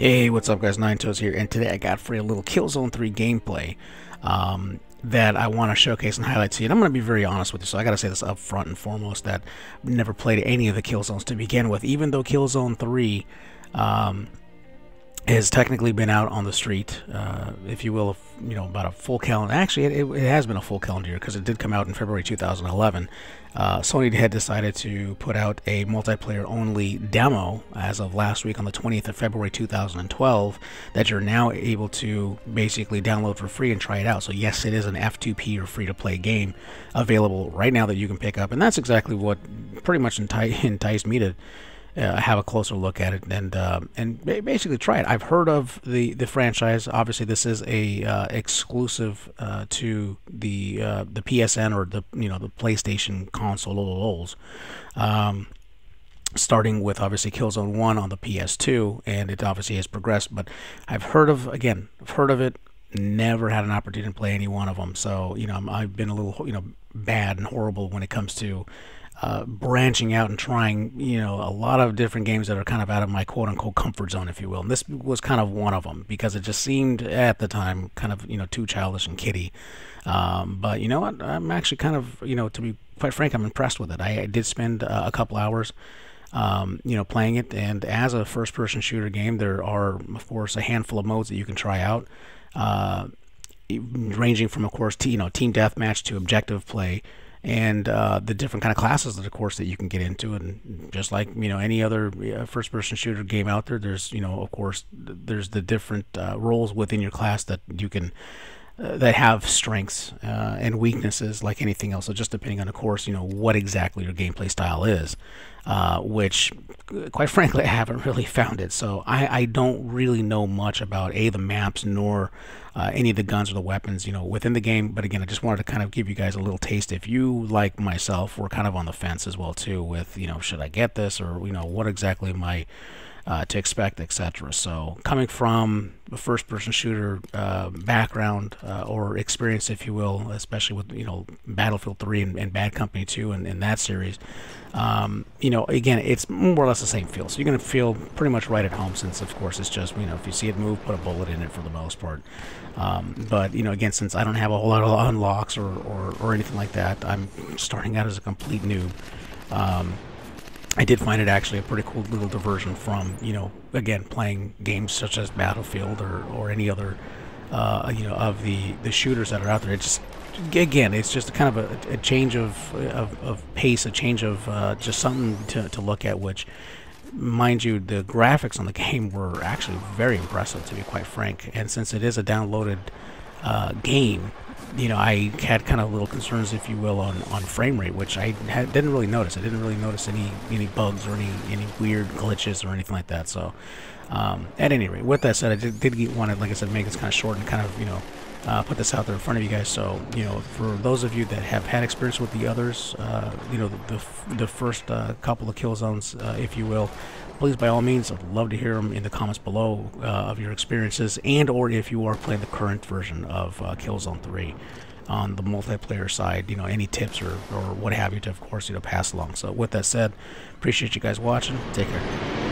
Hey, what's up guys, Nine Toes here, and today I got for you a little Killzone 3 gameplay that I want to showcase and highlight to you. And I'm going to be very honest with you, so I got to say this up front and foremost that I've never played any of the Killzones to begin with, even though Killzone 3 has technically been out on the street, if you will, about a full calendar. Actually, it has been a full calendar year because it did come out in February 2011. Sony had decided to put out a multiplayer-only demo as of last week on the 20th of February 2012 that you're now able to basically download for free and try it out. So yes, it is an F2P or free-to-play game available right now that you can pick up, and that's exactly what pretty much enticed me to have a closer look at it and basically try it. I've heard of the franchise. Obviously, this is a exclusive to the PSN or the PlayStation console. Starting with obviously Killzone 1 on the PS2, and it obviously has progressed. But I've heard of it. Never had an opportunity to play any one of them. So I've been a little bad and horrible when it comes to branching out and trying a lot of different games that are kind of out of my quote-unquote comfort zone, if you will, and this was kind of one of them because it just seemed at the time kind of too childish and kiddie, but you know what, I'm actually kind of to be quite frank, I'm impressed with it. I did spend a couple hours playing it, and as a first-person shooter game there are of course a handful of modes that you can try out, ranging from of course team deathmatch to objective play, and the different kind of classes, of course, that you can get into. And just like any other first-person shooter game out there, there's of course there's the different roles within your class that you can that have strengths and weaknesses like anything else. So just depending on, of course, what exactly your gameplay style is, which quite frankly I haven't really found it. So I don't really know much about the maps nor any of the guns or the weapons within the game. But again, I just wanted to kind of give you guys a little taste. If you, like myself, were kind of on the fence as well too with should I get this, or what exactly am I to expect, etc. So coming from a first-person shooter background or experience, if you will, especially with Battlefield 3 and Bad Company 2 and that series, again, it's more or less the same feel. So you're going to feel pretty much right at home, since of course it's just if you see it move, put a bullet in it for the most part. But again, since I don't have a whole lot of unlocks or anything like that, I'm starting out as a complete noob. I did find it actually a pretty cool little diversion from, again, playing games such as Battlefield or any other, of the shooters that are out there. It just, again, it's just kind of a change of pace, a change of just something to look at, which, mind you, the graphics on the game were actually very impressive, to be quite frank. And since it is a downloaded game, I had kind of little concerns, if you will, on frame rate, which I didn't really notice. I didn't really notice any bugs or any weird glitches or anything like that. So, at any rate, with that said, I did want to, like I said, make this kind of short and kind of, put this out there in front of you guys. So, for those of you that have had experience with the others, the first couple of Killzones, if you will, please, by all means, I'd love to hear them in the comments below of your experiences, and or if you are playing the current version of Killzone 3 on the multiplayer side, any tips or what have you to, of course, pass along. So with that said, appreciate you guys watching. Take care.